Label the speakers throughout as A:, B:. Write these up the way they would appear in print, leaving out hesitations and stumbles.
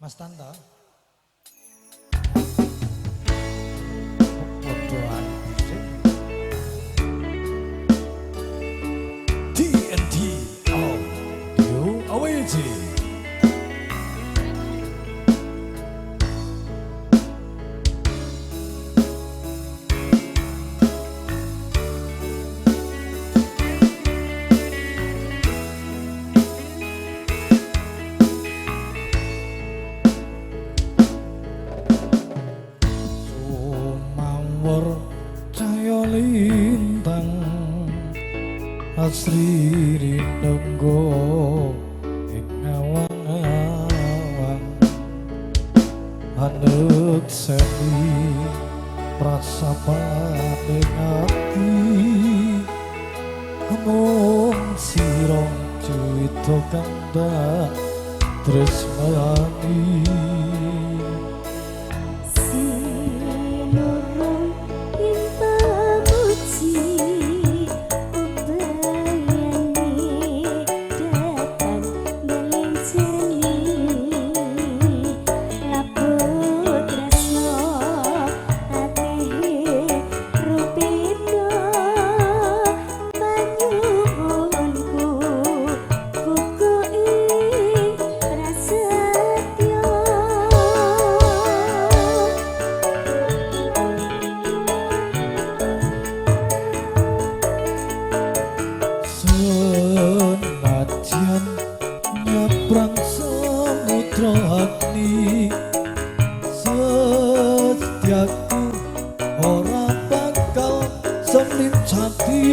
A: Mas Tanta. TNT Audio Away. Cahaya lintang asri rinenggo ing awang-awang anek seni prasapane ati amung sira cuwita kang dak tresnani. Senajan nyebrang samudra hati, setiaku ora bakal semlip jati.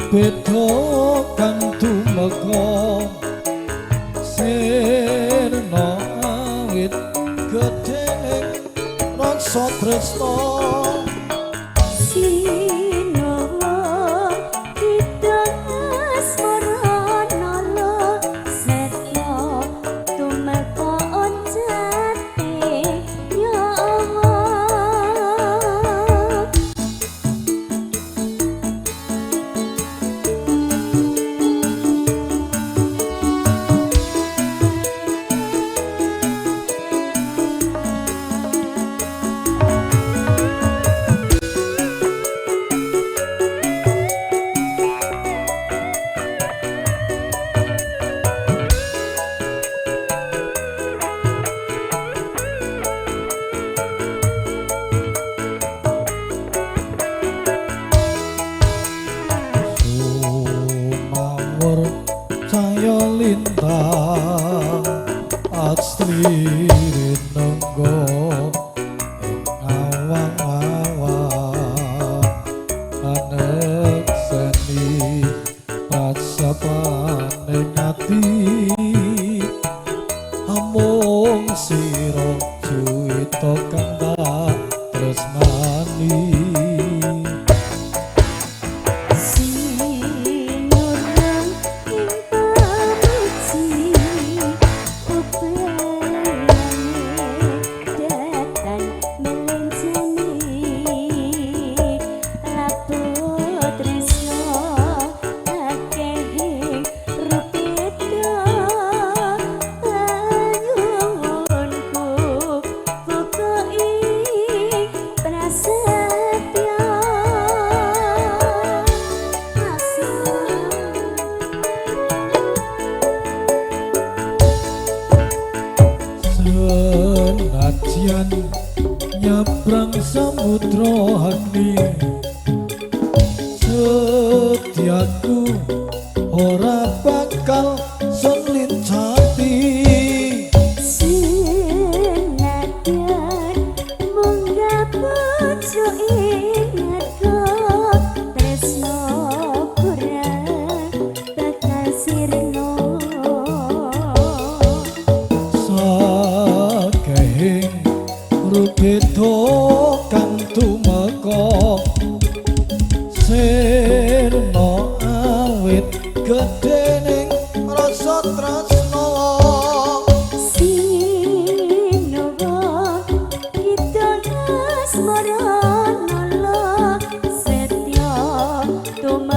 A: Beda kang tumeka sirna awit gedheng rasa tresna. Cahaya lintang asri rinenggo ing awang-awang anek seni pasapane ati amung sira cuwita kang dak tresnani. Senajan nyebrang samudra hati, setiaku ora bakal semlip jati.
B: Senajan munggah pucuk ing harga tresna kurang bakal sirna.
A: Beda kang tumeka sirna awit gedhe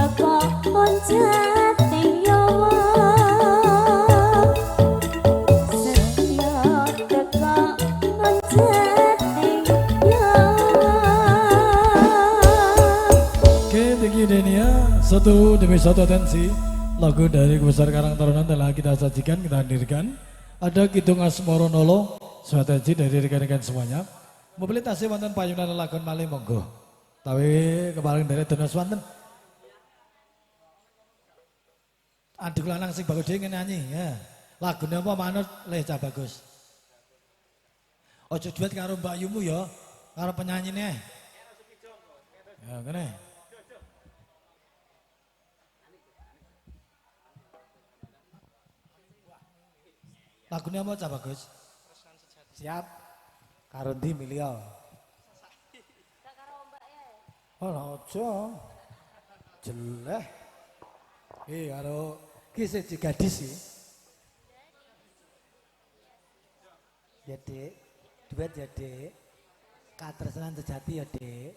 B: teko oncating yawa setya teko oncating yawa.
A: Oke, thank you Denia. Satu demi satu atensi lagu dari Besar Karang Taruna telah kita sajikan, kita hadirkan. Ada Kidung Asmoro Nolo, strategi dari rekan-rekan semuanya. Mobilitasnya wonten payunan lakon malih monggo. Tapi kemarin dari Donos wonten. Adik lanang sing bagus dhewe nyanyi ya. Lagune apa manut leh cah bagus. Ojo duet karo Mbak Yumu ya, karo penyanyine. Ya kene. Lagune apa cah bagus? Siap. Karo ndi milih. Oh, ojo. Jeleh. Karo ki siji gadis sih. Ya, Dik. Duet ya, Dik. Katresnan sejati ya, Dik.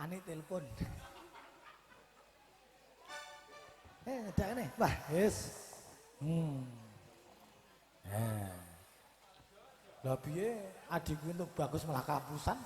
A: Ani telepon. Ada nih. Wah, yes. Lah piye adikku untuk bagus malah kapusan.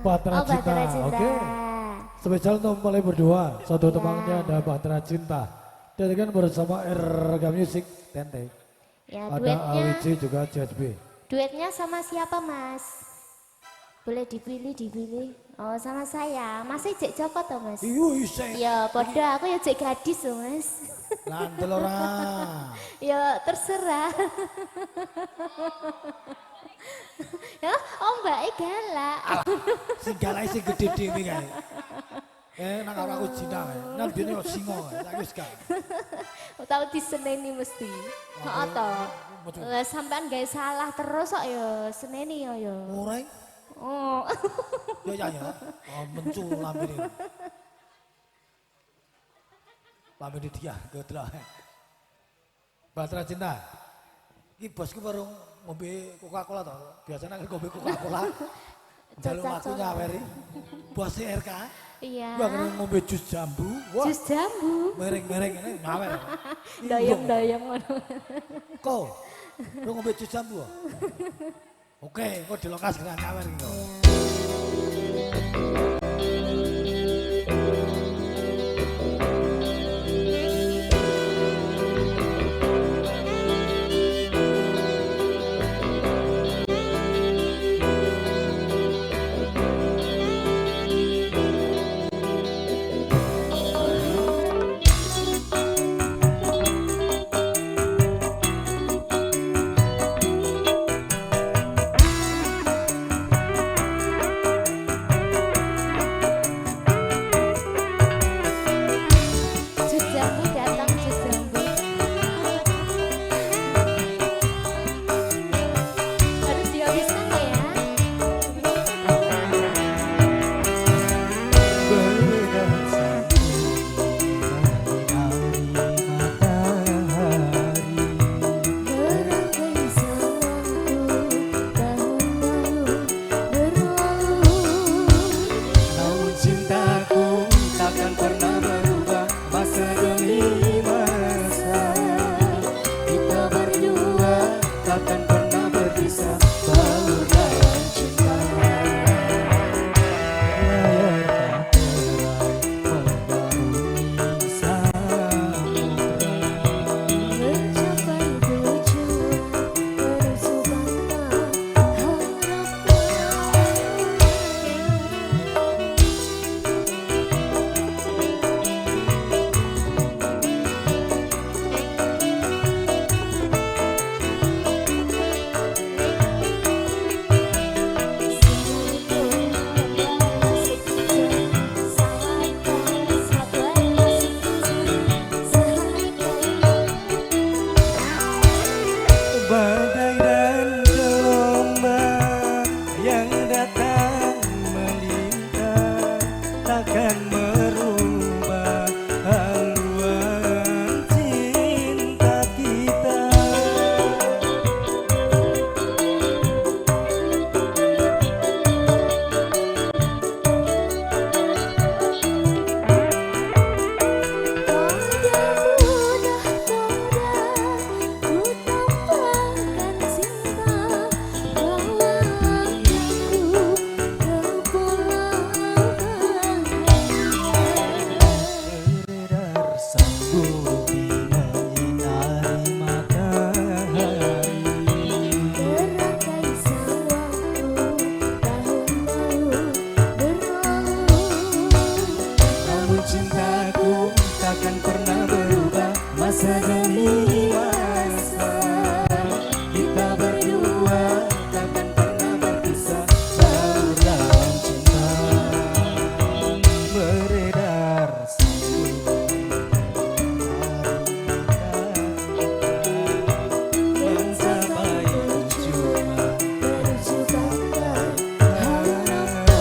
A: Bahtera
B: Oh,
A: Cinta.
B: Bahtera Cinta.
A: Oke. Spesial untuk mulai berdua. Satu temannya ada Bahtera Cinta. Dan kan bersama RG Music Tente.
B: Ya,
A: Ada
B: duetnya,
A: AWC juga JSB.
B: duetnya sama siapa Mas? Boleh dipilih. Oh, sama saya. Masih Cek Joko toh Mas?
A: Iya isek.
B: Ya, podo aku ya Cek gadis loh Mas.
A: Lantel ora.
B: Ya, terserah. Ya, oh Mbak galak.
A: Sing galak sing gede dhewe kae. Nang karo aku Cina kae. Nang biyen yo singo kae. Saiki wis gak.
B: Tahu diseneni mesti. Heeh to. Lah sampean gawe salah terus kok ya seneni yo ya.
A: Ora.
B: Oh.
A: Ya. Oh, mencul lambene. Lambene dia gedra. Bahtera Cinta. Iki bosku baru ngombe Coca-Cola to. Biasanya kan ngombe Coca-Cola. Jalur aku nyaweri. Bos RK.
B: Iya.
A: Gua kena ngombe jus jambu. Wah.
B: Jus jambu.
A: Mereng-mereng ini nyawer.
B: Dayang-dayang ngono.
A: Kok lu ngombe jus jambu? Oke, kok di lokasi kena nyawer gitu.
B: Jus jambu datang jus jambu. Harus dihabiskan nggak ya? Berangkai sayangku tahun-tahun berlalu.
C: Namun cintaku takkan pernah berubah masa demi masa. Kita berdua takkan pernah berpisah baur dalam cinta. Layar tak terai menggaruni samudra.
B: Mencapai tujuan bersubangkan
C: Badai dan gelombang yang datang melintas takkan merubah haluan cinta kita. Beredar sabun menyinari matahari.
B: berangkai sayangku tahun-tahun berlalu.
C: Namun cintaku takkan pernah berubah masa demi masa. Kita berdua takkan pernah berpisah baur dalam cinta. Beredar sabun mencapai tujuan
B: Bersubangkan
C: harapan.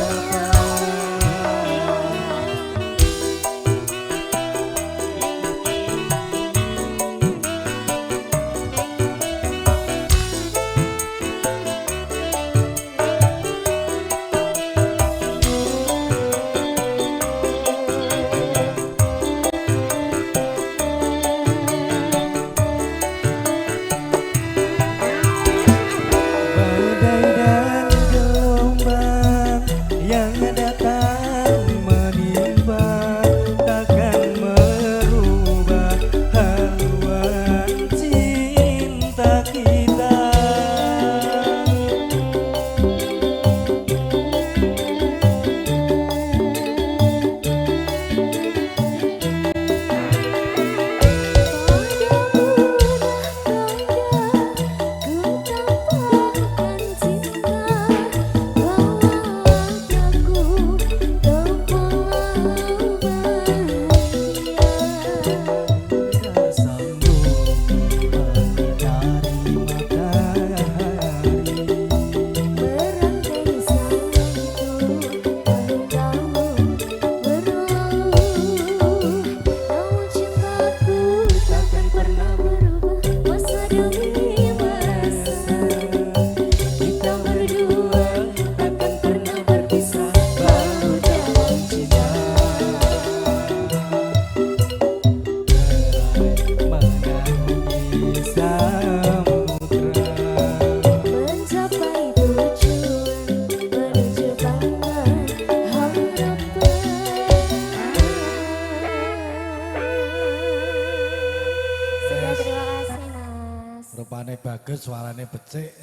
A: bagus, suaranya becik.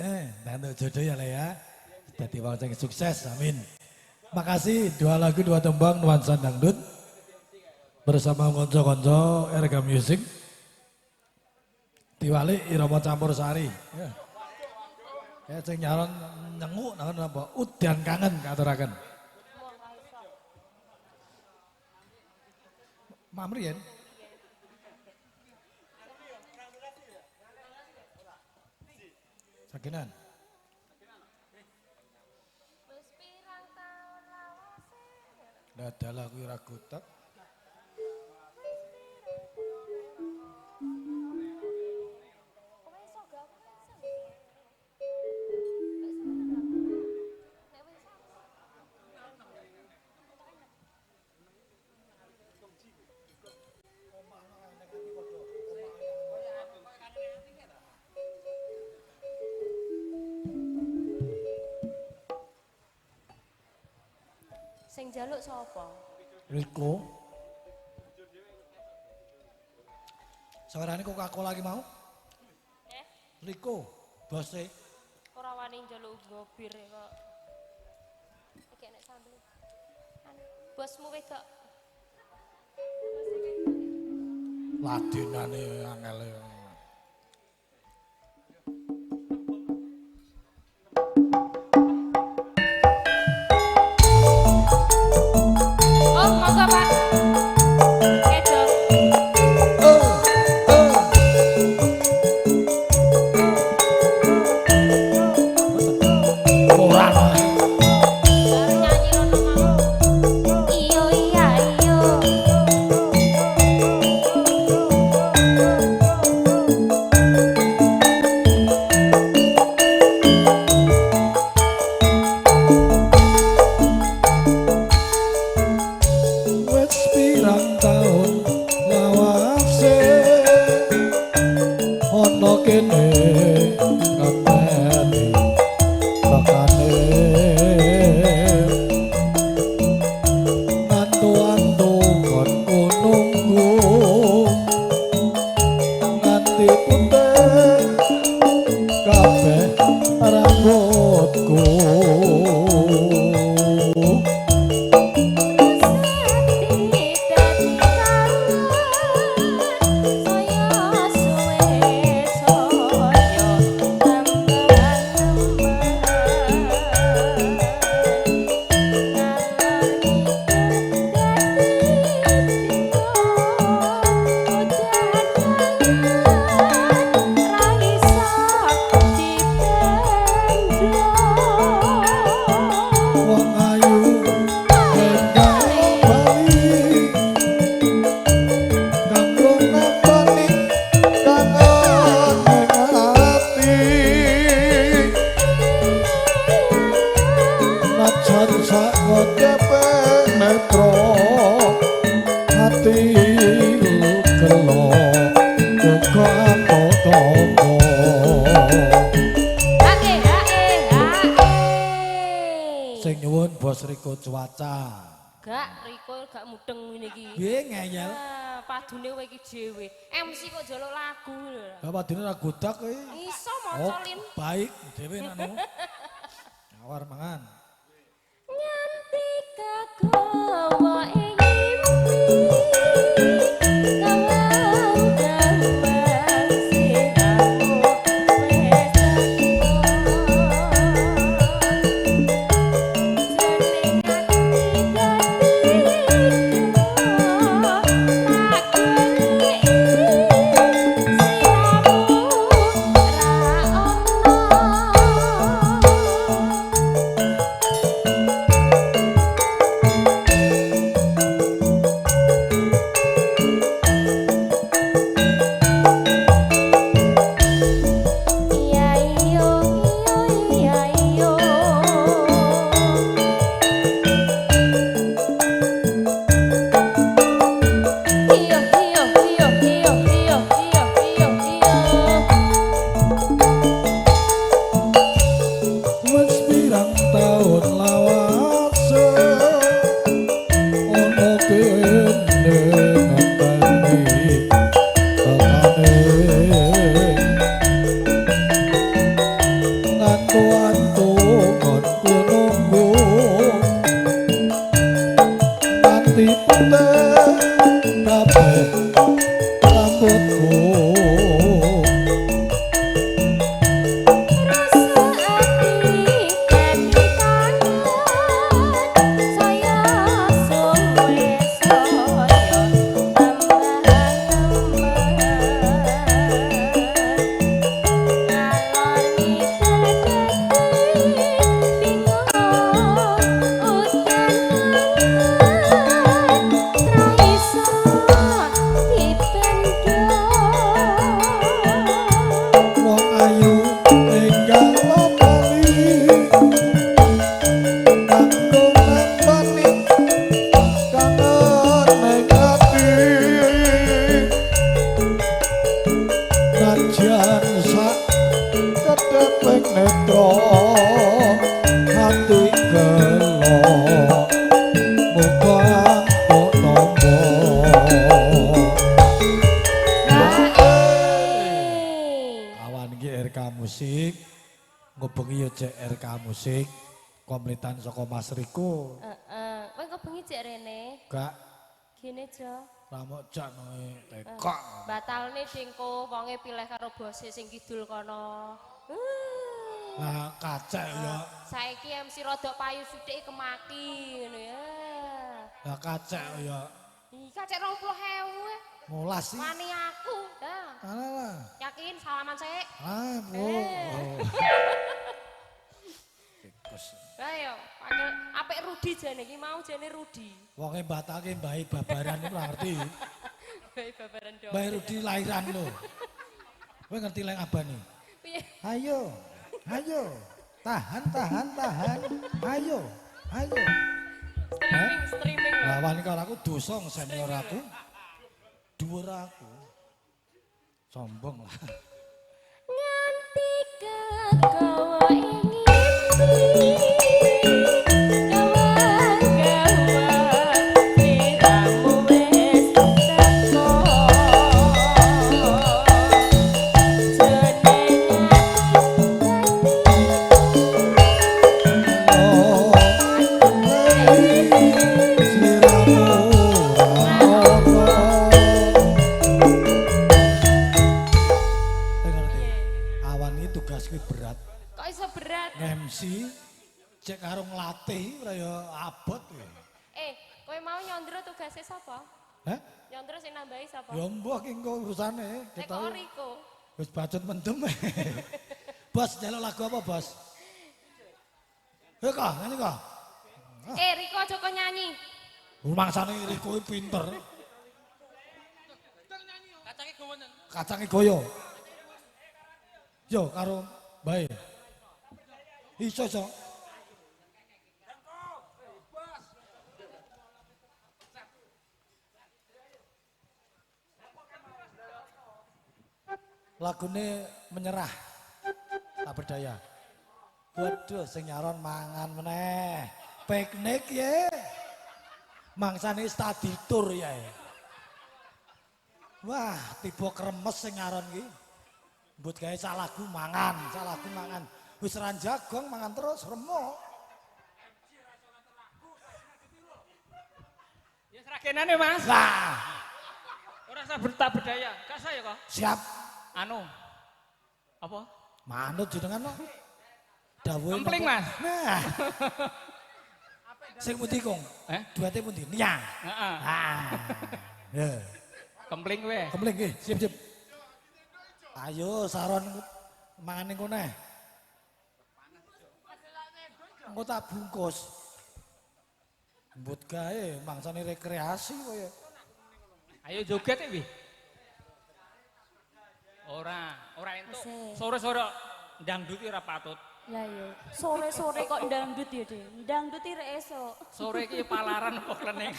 A: Nanti jodoh ya Le ya. Jadi wong sing sukses, amin. Makasih, 2 lagu 2 tembang nuansa dangdut. Bersama konco-konco RG Music. Diwali Irama Campur Sari. Ya sing nyaron nyenguk napa? Udan kangen katuraken. Mamrien. Sakinan. Dadalah kuwi ra gutek.
B: Sing jaluk sapa?
A: Riko. Suarane Coca-Cola lagi mau? Riko, bose.
B: Ora wani njaluk nggo bir kok. Iki nek sambel. Bosmu wedok.
A: Ladinane angele.
B: Oh, monggo Pak. Kedo.
A: Ora.
B: Baru nyanyi rono mau. Iyo iya iyo.
A: Wes pirang taun lawase ana kene ngenteni bakane antu-antu kon nunggu nganti putih kabeh rambutku. Wong ayu enggal bali kanggo nambani kangen ning ati najan sak ngodepe metro ati gelo uga tomo. Sing nyuwun Bos Riko Cuaca.
B: Gak, Riko gak mudeng ngene iki.
A: Piye ngeyel?
B: Ah, padune kowe iki dhewe. MC kok njaluk lagu lho.
A: Lah padine ra godak kowe.
B: Iso
A: Oh,
B: mocolin.
A: baik dhewe nanu. Awar mangan.
B: Nganti kagawa ingimpi kawau dawang siramu wes
A: Musik komplitan saka Mas Riko.
B: Kowe kok bengi cek rene?
A: Gak.
B: Gene, Jo.
A: Ramok jak noe tekok.
B: Batalne dingko wonge pilih karo bose sing kidul kono.
A: Lah kacek ya.
B: Saiki MC rodok payu sithik kemaki ngono ya.
A: Lah kacek ya.
B: Iki kacek 20.000.
A: Molas sih.
B: Wani aku. Dah.
A: Alah.
B: Yakin salaman sik?
A: Ah, Bu.
B: Ayo, panggil apik Rudi jane iki mau jane Rudi.
A: Wonge batake mbahe babaran iku ngerti.
B: Mbahe babaran dong.
A: Mbahe Rudi lairan lho. Kowe ngerti lek abane?
B: Piye?
A: Ayo. Ayo. Tahan, tahan, tahan. Ayo. Ayo.
B: Streaming lho.
A: Lah wani karo aku dosa senior aku. Dhuwur aku. Sombong lah.
B: Nganti kegawa ingin
A: MC cek karo nglatih ora ya abot kowe.
B: Kowe mau nyondro tugasnya sapa?
A: Hah?
B: Nyondro sing nambahi sapa?
A: Ya mbah ki engko urusane.
B: Nek kok Riko.
A: Wis bacot mendem. Bos njaluk lagu apa, Bos? Heh kok, nyanyi kok.
B: Riko aja kok nyanyi.
A: Rumangsane Riko iki pinter.
D: Kacange gowonen.
A: Kacange goyo. Yo karo bae. Iso. Lagune menyerah. Tak berdaya. Waduh sing nyaron mangan meneh. Piknik ya. Mangsane study tour ya. Wah, tiba kremes sing nyaron iki. Mbut gawe sak lagu mangan. Wis ran jagong mangan terus remuk.
D: Ya seragenane, Mas.
A: Lah,
D: Ora usah tak berdaya. Gak saya kok.
A: siap.
D: Anu. Apa?
A: Manut jenengan no. Dawuhe.
D: Kempling, Mas.
A: Nah. Sing pundi, Kong? Duete pundi? Niang.
D: Heeh.
A: Ah. Ya.
D: Kempling kowe.
A: Kempling nggih, sip. Ayo saron mangan ning kene. Engko tak bungkus. Mbut gawe mangsane rekreasi kowe.
D: Ayo joget iki. Ora entuk. Sore-sore ndangdut ora patut.
B: Lah yo, sore-sore kok ndangdut ya, Dik. Ndangdut iki rek esuk.
D: Sore iki palaran apa kleneng.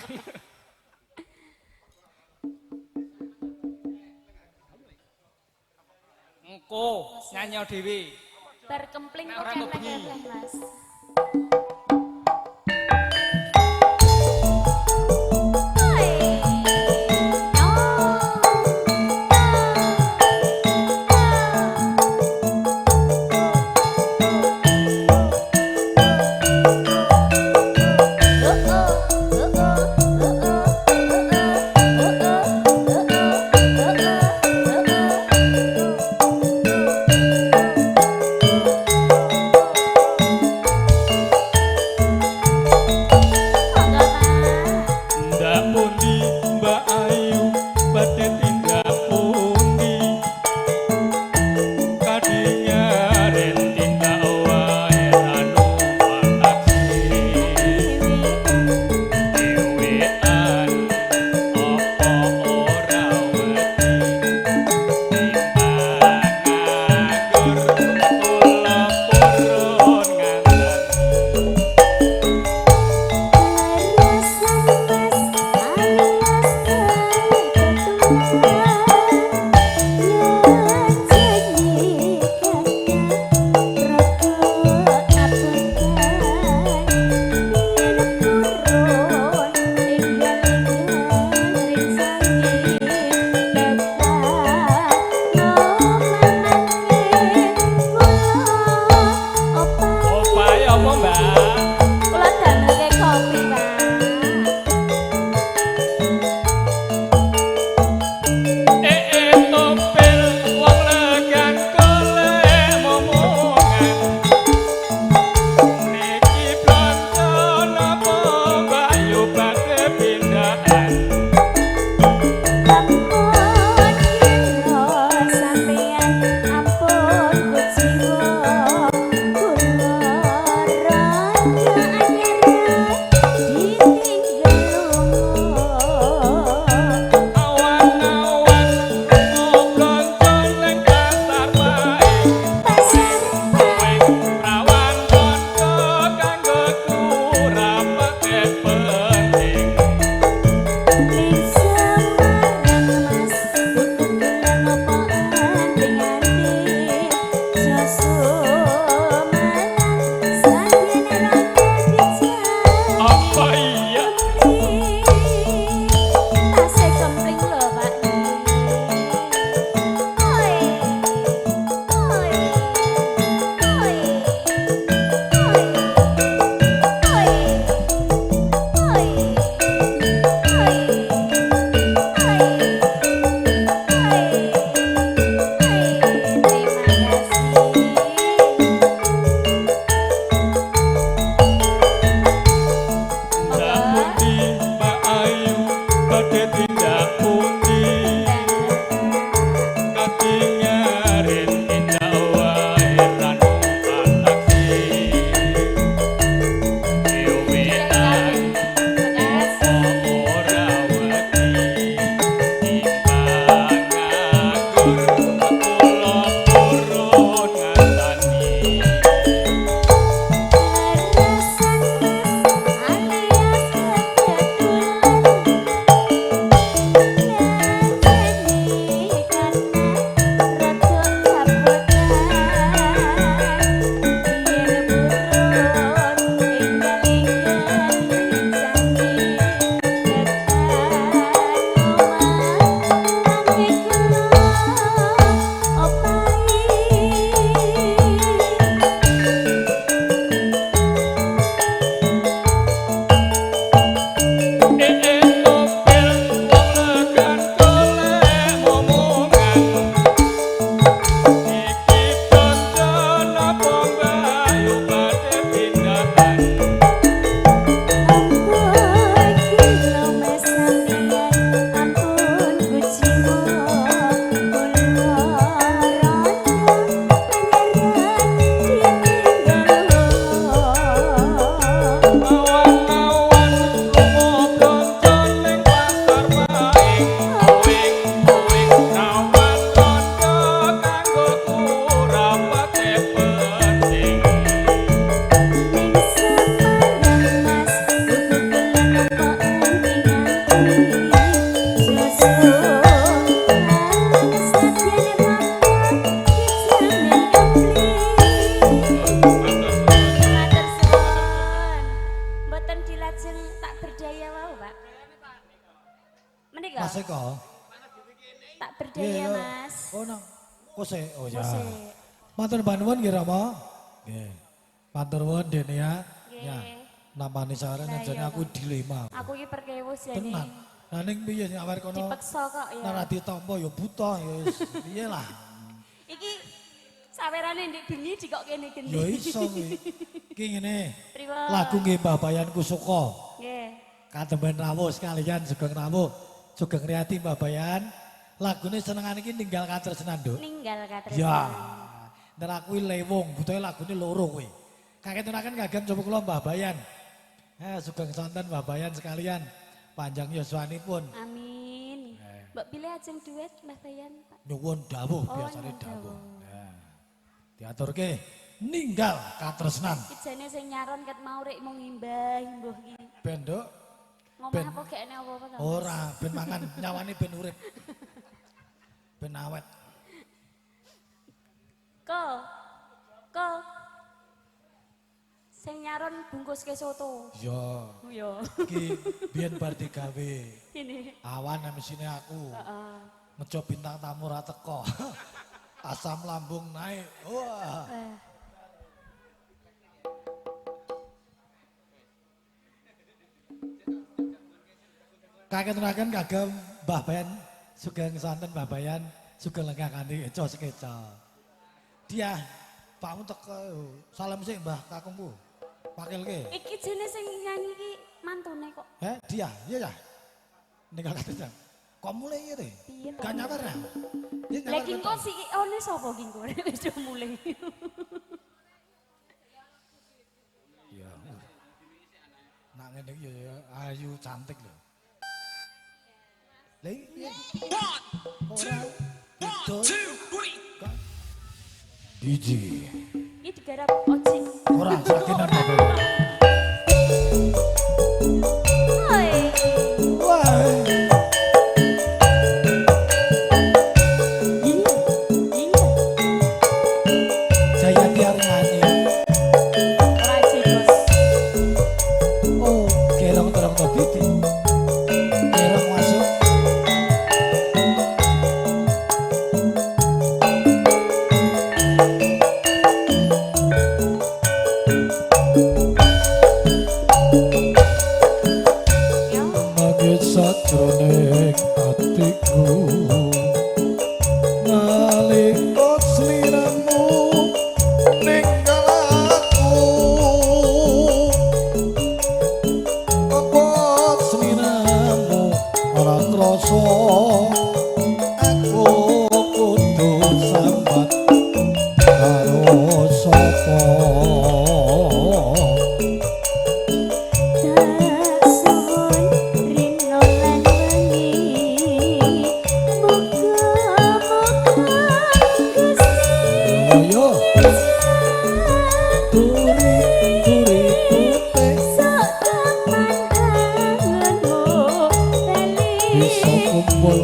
D: Engko nyanyi dhewe.
B: Bar kempling kok
D: Ora kok bengi.
B: keplek-keplek, Mas. kok.
A: Mas Eko.
B: Tak berdaya Mas.
A: Oh nang kose. Oh ya.
B: Kose.
A: Matur nuwun nggih Rama. Nggih. Matur nuwun Denia.
B: Nggih.
A: Ya. Nampani saren
B: Lah,
A: jane
B: iya,
A: aku dilema.
B: Aku iki perkewus jane.
A: Tenan. Lah ning piye sing awake kono?
B: Dipeksa kok ya.
A: Ora ditampa ya buta ya wis piye lah.
B: Iki sawerane ndek bengi dikok kene geni.
A: Ya iso kuwi. Iki ngene.
B: Pripun?
A: Lagu nggih Mbah Bayanku suka.
B: Nggih.
A: Katemben rawuh sekalian Sugeng rawuh. Sugeng Riyadi Mbah Bayan. Lagune senengane iki ninggal katresnan, Nduk.
B: Ninggal katresnan.
A: Ya. Ntar aku lewung, butuhe lagune loro kuwi. Kaketuraken kagem coba kula Mbah Bayan. Sugeng sonten Mbah Bayan sekalian. Panjang yuswanipun.
B: Amin. Mbak pilih ajeng duet Mbah Bayan, Pak.
A: Nyuwun dawuh
B: Oh,
A: biasane
B: nyuwun
A: dawuh.
B: dawuh.
A: Nah. Diaturke ninggal katresnan.
B: Ijane sing nyaron ket mau rek mung himbah-himbuh iki.
A: Ben Nduk.
B: Ngomong
A: Ben.
B: apa gak enek apa-apa to?
A: Ora, ben mangan nyawane ben urip. Ben awet.
B: Ko. Sing nyaron bungkus ke soto.
A: Ya.
B: Oh ya.
A: Iki biyen bar digawe.
B: Ini.
A: Awan mesine aku.
B: Heeh.
A: Ngejo bintang tamu ra teko. Asam lambung naik. Wah. Kaketuraken kagem Mbah Bayan Sugeng sonten Mbah Bayan Sugeng lenggah kanthi eco sekeca. Dia pakmu teko salam sih Mbah kakungku. Pakilke.
B: Iki jene sing nyanyi iki mantune kok.
A: Dia, iya ya. Ninggal katresnan. Kok mulai ya deh?
B: Piye to?
A: Gak nyawer ya? Iya
B: Lah kingko si one sapa kingko wis do mulai.
A: Iya. Nak ngene iki ya ayu cantik lho. Lah iya. One, two, three. DJ.
B: Iki digarap ojek.
A: Ora sakinan apa.
B: Oi.
A: Wah. Jaya tiar nyanyi.
B: Ora jegos.
A: Oh, kerong terang tadi. Kerong masuk.
B: Ya.
A: Magit sajroning atiku nalika sliramu ninggal aku apa sliramu ora krasa aku kudu sambat karo sapa. Ayo turi putih bisa kumpul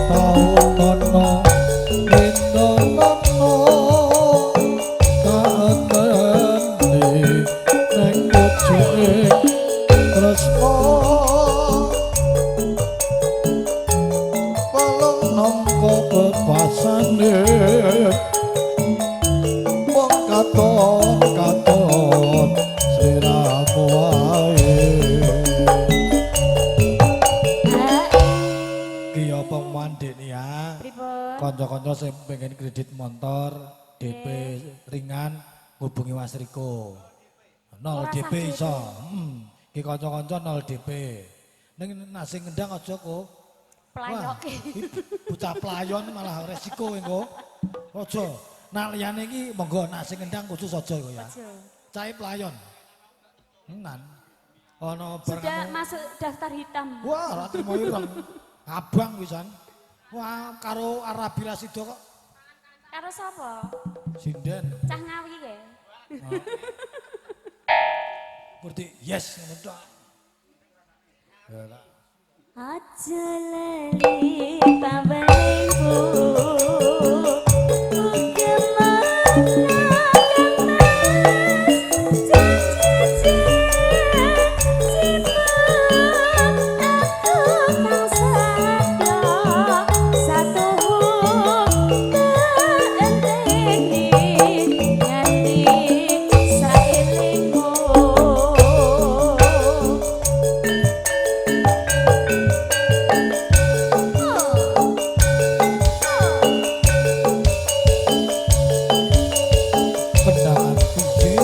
A: tau nono kaateni neng ujung tresno palung nampa bebasane wong katon sliramu wae. Ki apa mandek ya? Kanca-kanca sing pengen kredit motor, DP ringan hubungi Mas Riko. 0 DP iso. Ki kanca-kanca 0 DP. Ning nasi ngendang aja kok.
B: Playok.
A: Bocah playon malah resiko engko. Aja. Nak liyane iki monggo nasi ngendang khusus aja kok ya. Cai playon. Tenan. Ana
B: Sudah masuk daftar hitam.
A: Wah, ora trimo ireng. Abang pisan. Wah, karo Arabila Sido kok.
B: Karo sapa?
A: Sinden.
B: Cah Ngawi ke?
A: Berarti yes ngono tok. Ya lah.
B: Aja lali pambalingku
A: Pendangan piye?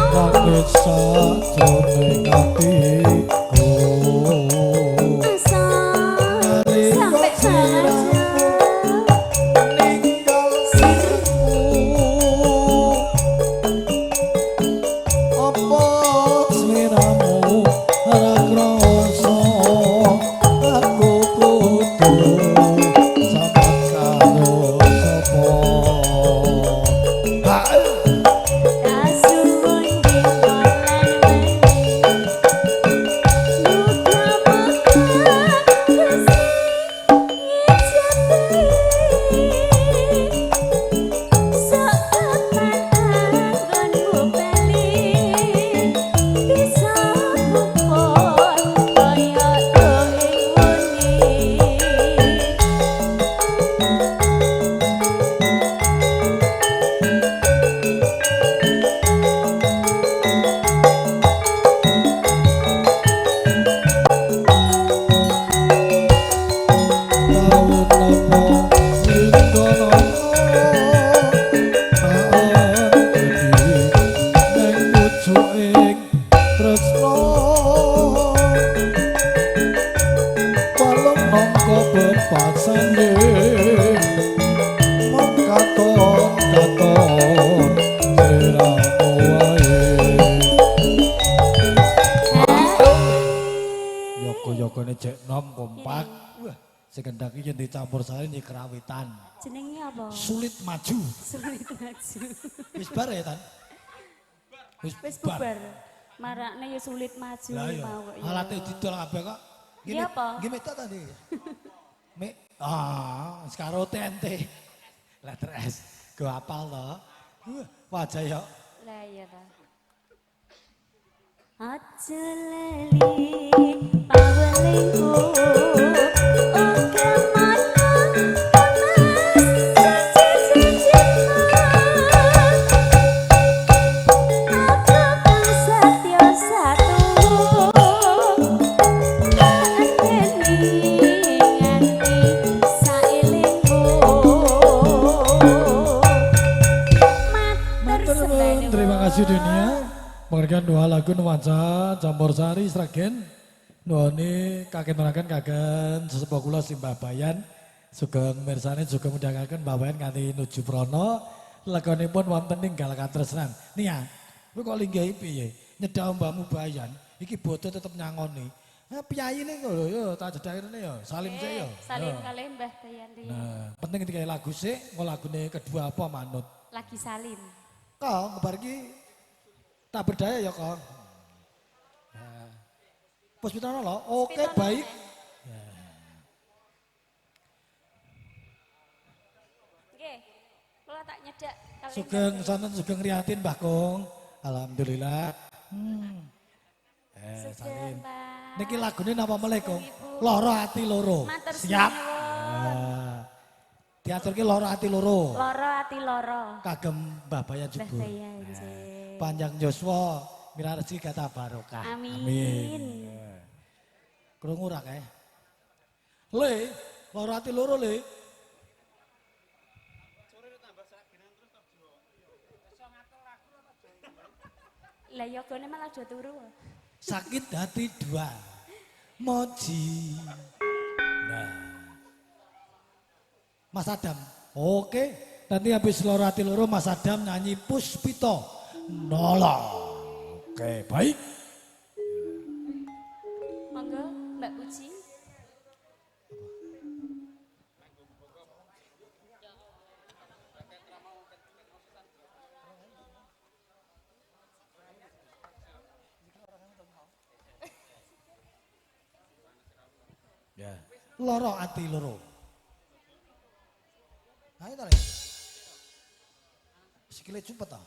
A: Langit sajroning atiku
B: Sampai saja
A: ninggal sirmu apa sliramu ora krasa aku kudu sambat karo sapa
B: kasuwun dikolan
A: Yoko-yokone cek nom kompak. Wah, sekendak iki dicampur sari ning kerawitan.
B: jenenge apa?
A: Sulit maju.
B: Sulit maju.
A: Wis bar ya, Tan?
B: Wis bubar. Marakne ya sulit maju
A: Lah ya,
B: mau ya.
A: alate didol kabeh kok.
B: Iya apa?
A: Nggih metok tadi. Mek sekaro tente. Lah terus go apal to. Wajah ya.
B: Lah iya ta. Aja lali pawelingku oke mana aku kang setya satu ngenteni nganti saelingku matur
A: Matur terima kasih dunia. Mengenai dua lagu nuansa campur sari sragen nuani kakek menakan kagan sesepuh kula Simbah Bayan sugeng mirsani juga mudangaken Mbah Bayan nganti nuju prono lakonipun wonten ninggal katresnan. Nia, kowe kok linggahi piye? Nyedak mbahmu Bayan iki bodo tetep nyangoni. Piyayine kok lho ya tak jedake rene ya. Salim sik ya.
B: Salim kalih Mbah Bayan riyen.
A: Nah, penting ketika lagu sik, engko lagune kedua apa manut.
B: Lagi salim.
A: Kok ngebar iki tak berdaya ya kok. Pos pitono lho. Oke,
B: Pitono,
A: baik.
B: Nggih. Kula tak nyedak kalih.
A: Sugeng santen sugeng riyatin Mbah Kong. Alhamdulillah.
B: Sugeng,
A: Salim.
B: Pak.
A: Niki lagune napa meleh Kong? Loro ati loro.
B: Matur
A: Siap.
B: suwun.
A: Diaturke loro ati loro.
B: Loro ati loro.
A: Kagem Mbah Bayan
B: Mbah
A: Jubur.
B: Bayan nggih.
A: Panjang Yuswa, mira rezeki kata barokah.
B: Amin.
A: Krungu ra kae? Le, loro ati loro le.
B: Lah yogane malah do turu.
A: Sakit hati dua. Moji. Nah. Mas Adam. Oke. Nanti habis loro hati loro Mas Adam nyanyi Puspito. Nolo. Oke, baik.
B: Monggo Mbak Puji.
A: Ya. Loro ati loro. Ayo ta, Le. Sikile cepet ta.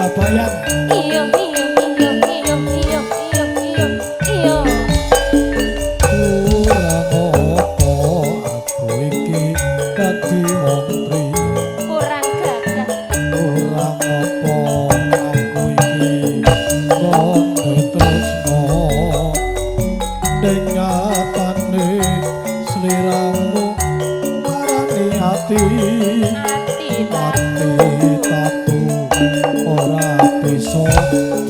A: Babayan.
B: Iyo iyo iyo iyo iyo iyo iyo iyo.
A: Kurang apa aku iki dadi wong priya.
B: Kurang gagah.
A: Kurang apa aku iki kok tresno dengatane sliramu marani ati. Tatu ora bisa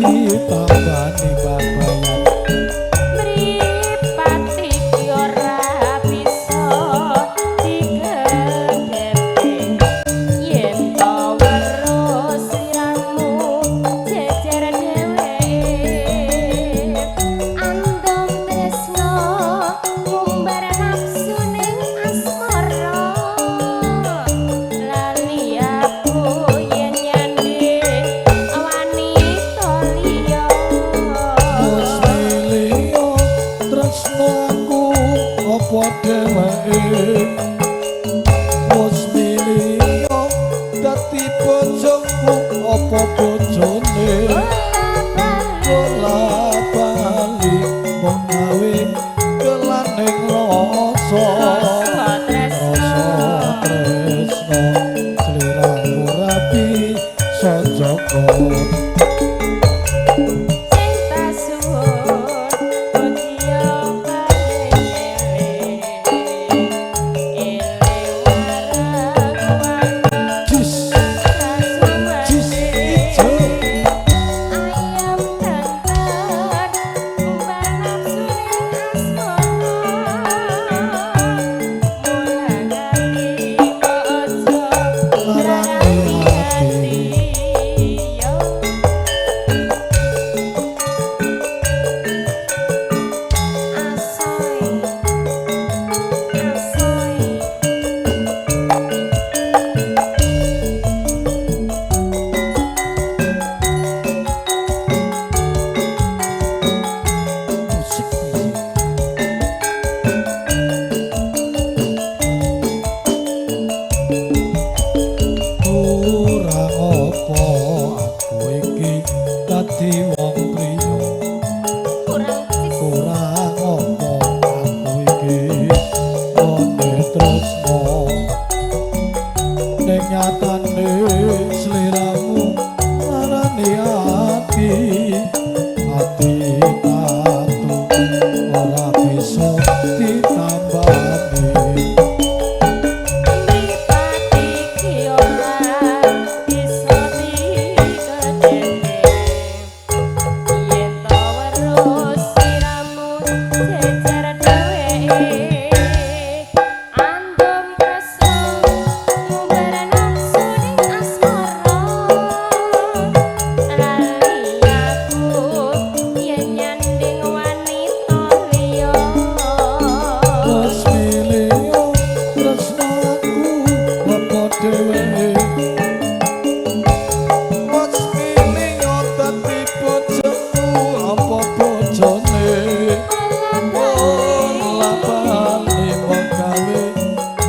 A: ditambani babayan.
B: Mripate iki ora bisa digedepi. Yen to weruh sliramu jejer dhewe. Andom tresno ngumbar nafsu ning asmara. Lali aku yen nyandi wanita liya.
A: Wes milio tresno aku apa dheweke. Wes milio dadi bojoku apa bojone. Bola bali mung gawe kelaning rasa. Rasa tresno sliramu rapi sanjaka.
B: Cinta suwun mutia paling ele warang
A: Jis jis ijo
B: ayam kantor umbar nafsu ning asmara. Mula kali ojo larang hati yo. Asoy asoy
A: musik piye. Kurang apa aku iki dadi wong priya.
B: kurang cis
A: Kurang apa aku iki ngene tresno. Ning nyatane sliramu marani ati. Ati tatu ora bisa ditambani.
B: mripate iki ora bisa digedepi. Yen to weruh sliramu jejer dhewe. Andom tresno ngumbar nafsu ning asmara. Lali aku yen nyanding wanita liya.
A: Wes milio tresno aku apa dheweke. Wes milio dadi bojoku apa bojone. Bola bali mung gawe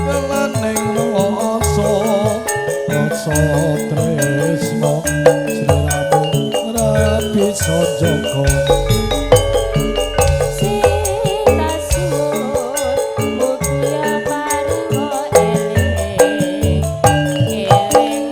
A: kelaning rasa. Rasa tresno sliramu rapi sanjaka.
B: Cinta suwun mutia paring eling eling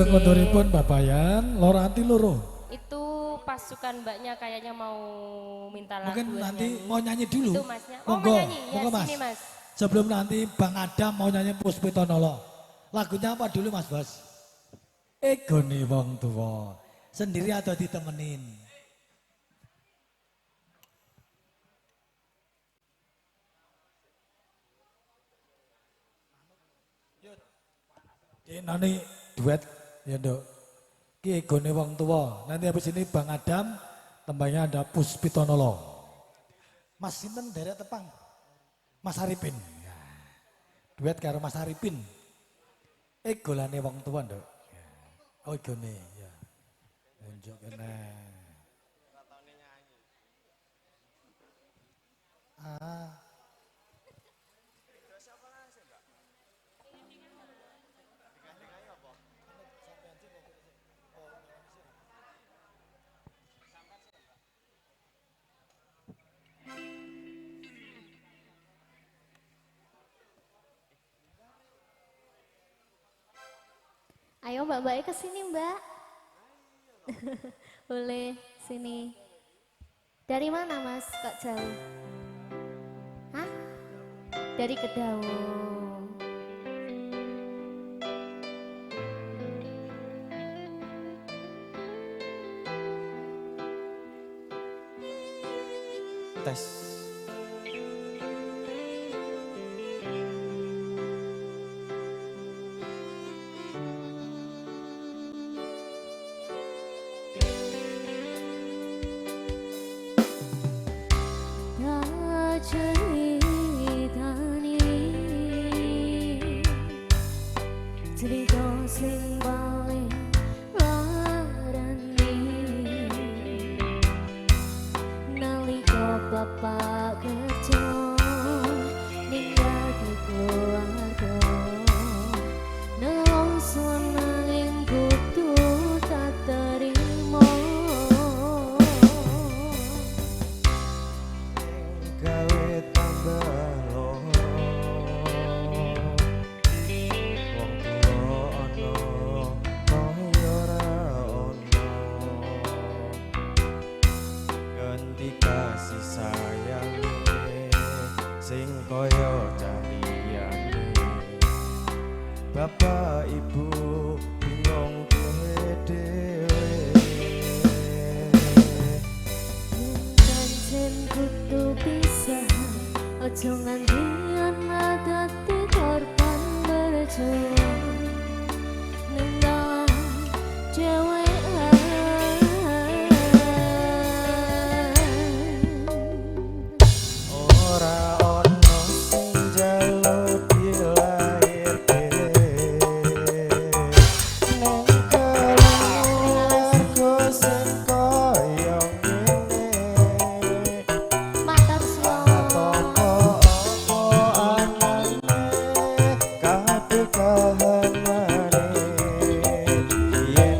A: kondoripun Bapayan, loro ati loro.
E: Itu pasukan mbaknya kayaknya mau minta lagu.
A: Mungkin nanti
E: nyanyi.
A: mau nyanyi dulu.
E: Itu masnya.
A: Monggo,
E: mau nyanyi? Ya
A: monggo mas.
E: sini mas.
A: Sebelum nanti Bang Adam mau nyanyi Puspitonolo. Lagunya apa dulu mas bos? Egone wong tuwa. Sendiri atau ditemenin? Nanti duet ya dok. Ki egone wong tua. Nanti habis ini Bang Adam, tembangnya ada Puspitonolo. Mas sinten derek tepang? Mas Arifin. Ya. Duet karo Mas Arifin. Egolane wong tua dok. Ya. Oh egone ya. Unjuk kena. Ah.
B: Ayo mbak-mbaknya ke sini mbak. Boleh sini. Dari mana mas? Kok jauh? Hah? Dari Kedaung.
C: Tes.
B: Cerita sing paling larani nalika bapak kerja ninggalke keluarga nelongso nanging kudu tak terima
C: Gawe tambah loro. Wong tuwa ana, kaya ora ana. Ganti kasih sayange sing kaya caliyane. Bapak ibu bingung dhewe.
B: Pancen kudu pisah ojo nganti ana dadi korban berjuang nang cewekan
C: Ora ono sing njaluk dilairke nang keluarga sing kaya ngene.
B: matur suwun
C: Apa anane kabeh kahanane yen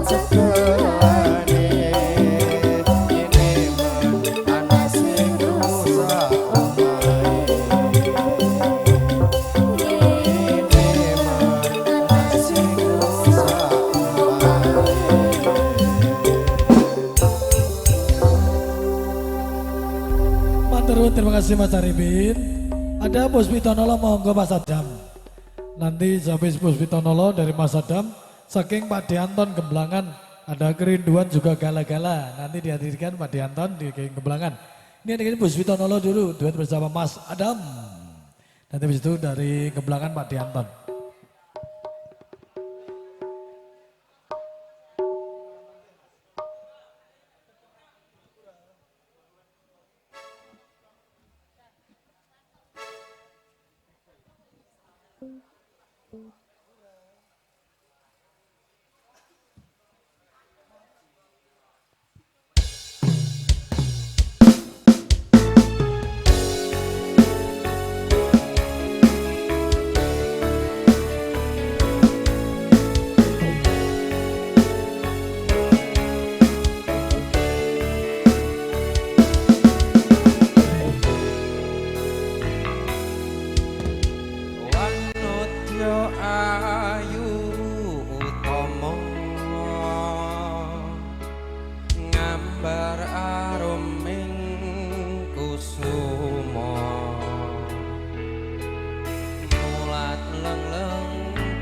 C: cekelane ini ana sing rusak omahe ini ana sing rusak omahe.
A: Matur nuwun, terima kasih Mas Arifin. Ada Puspitonolo monggo Mas Adam. Nanti habis Puspitonolo dari Mas Adam, saking Pak Dianton Gemblangan, ada kerinduan juga gala-gala. Nanti dihadirkan Pak Dianton di Gemblangan. Ini ada Puspitonolo dulu, duet bersama Mas Adam. Nanti habis itu dari Gemblangan Pak Dianton.
C: Wanodya ayu utama ngambar aruming kusuma mulat lengleng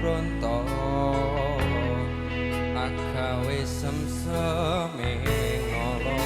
C: bronto agawe semseme ngala.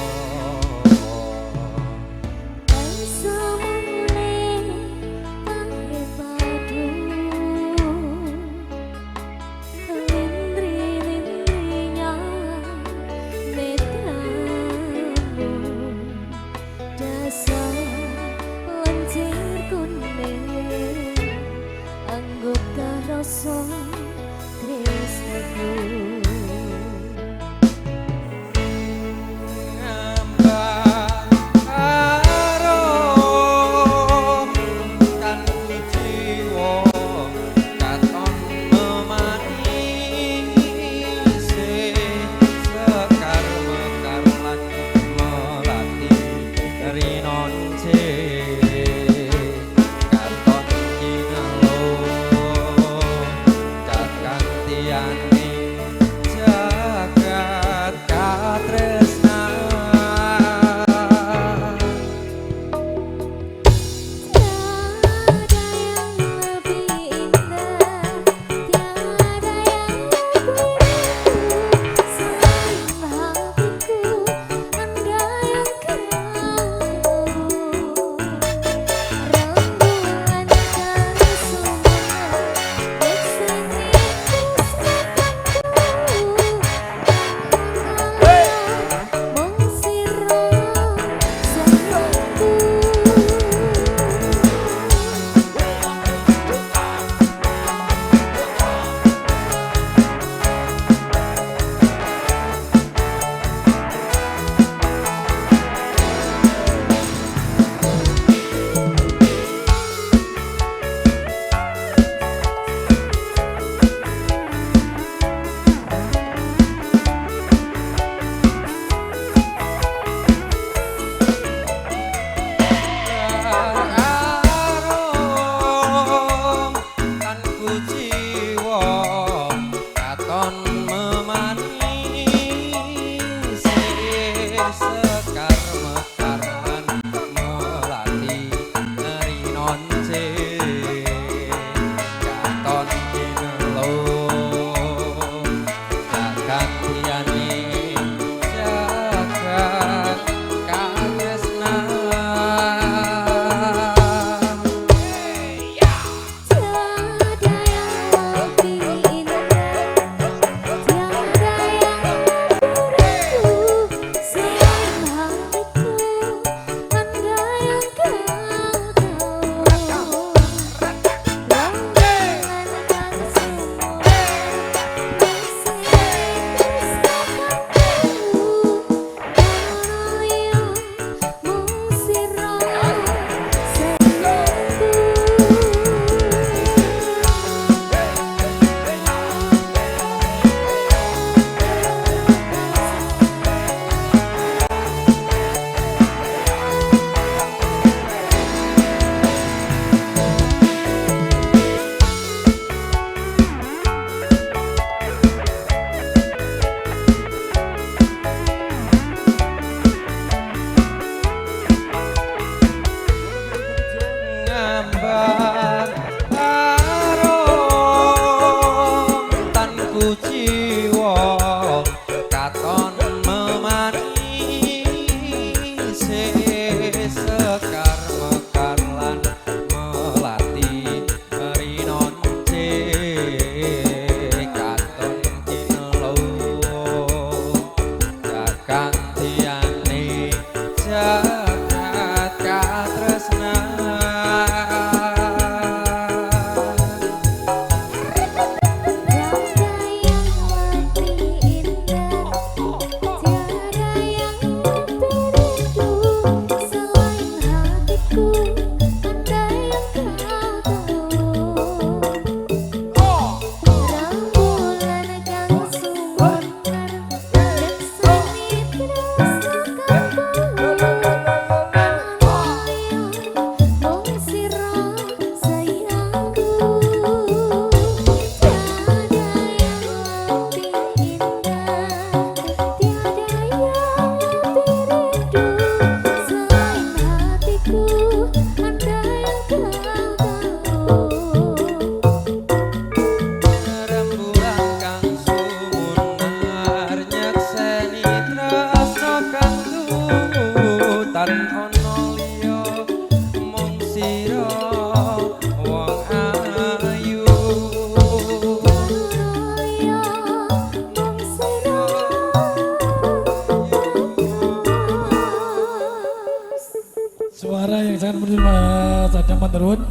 A: saja Manterun.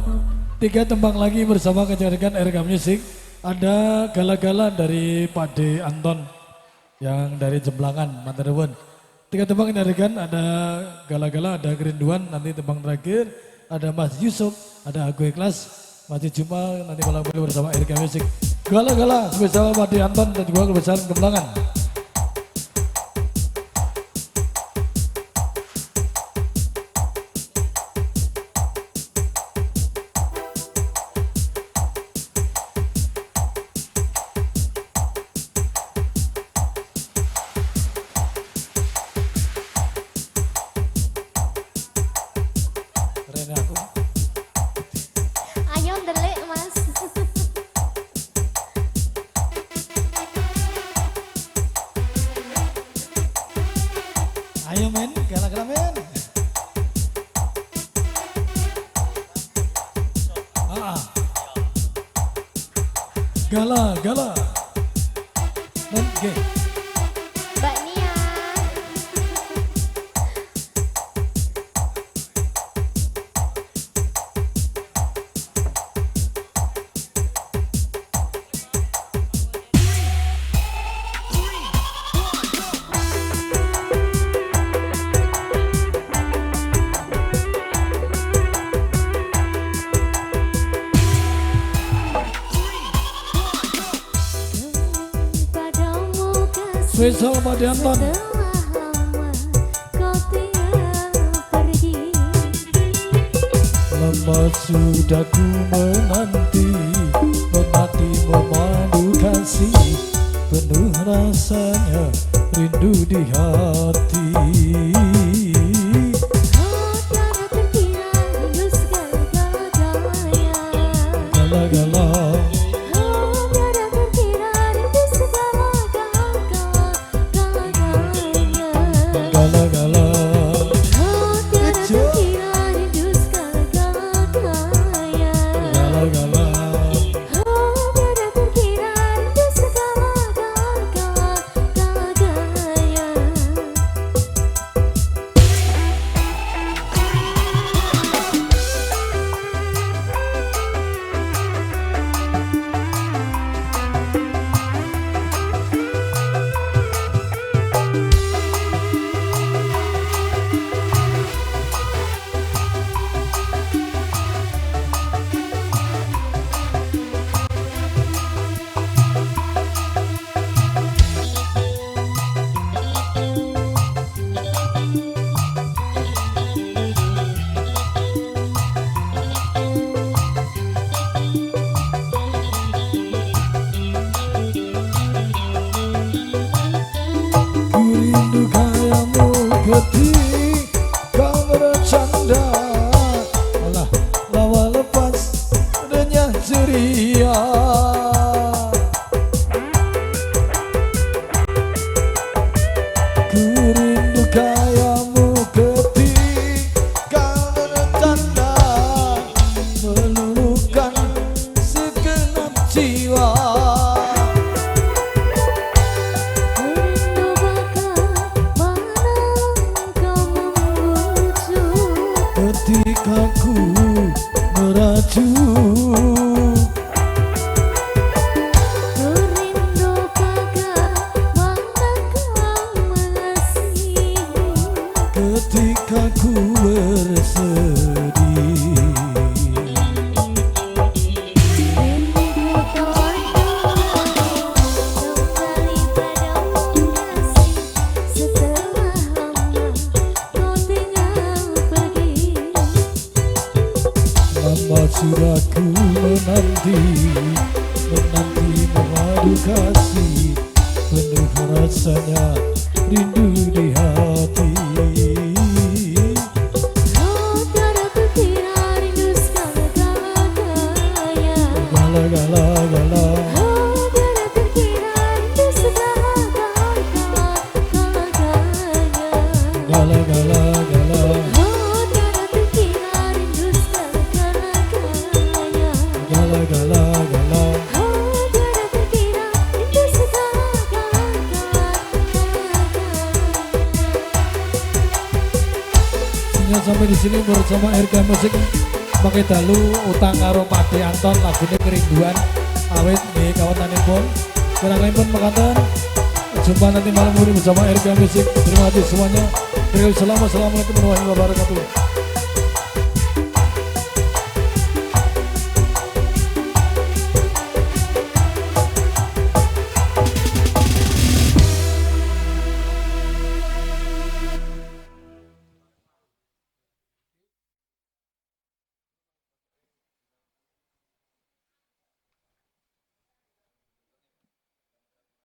A: 3 tembang lagi bersama kecerdikan RK Music. Ada Gala-Gala dari Pak D. Anton yang dari Jemblangan Manterun. 3 tembang yang diberikan, ada Gala-Gala, ada Kerinduan, nanti tembang terakhir. Ada Mas Yusuf, ada Aku Ikhlas, Masjid Juma, nanti malam boleh bersama RK Music. Gala-Gala bersama Pak D. Anton dan juga kebesaran Jemblangan.
B: Ayo ndelik Mas.
A: Ayo men, Gala-Gala men. Gala-Gala. Men, geng.
B: Mbak Nia.
A: Spesial Pak D. Anton. Lama sudah ku menanti memadu kasih, penuh rasanya rindu di hati. Gala-gala. Gala-gala. Gala-gala. Rindu kayamu ketika bercanda, alah lawa lepas renyah ceria. Ku rindu kayamu ketika bercanda, meluluhkan segenap jiwa. Ketika ku meraju,
B: Rindu kakak mana kau mengasihi.
A: ketika ku bersedih.
B: Rindu kawanku kembali padamu kasih. Setelah lama kau tinggal pergi.
A: Lama sudah ku menanti memadu kasih, penuh rasanya rindu di hati.
B: Oh tiada kukira rindu segala-galanya.
A: Gala-gala-gala.
B: Oh tiada kukira rindu segala-galanya.
A: Gala-gala-gala.
B: Oh tiada kukira rindu segala-galanya.
A: Gala-gala-gala.
B: Oh tiada kukira rindu segala-galanya.
A: Sampai di sini bersama RK Music pakai dalu utang karo Pade Anton lagunya kerinduan awet nih kawatanipun kira-kira makanan jumpa nanti malam hari bersama RPA Musik. Terima kasih semuanya. Assalamualaikum warahmatullahi wabarakatuh.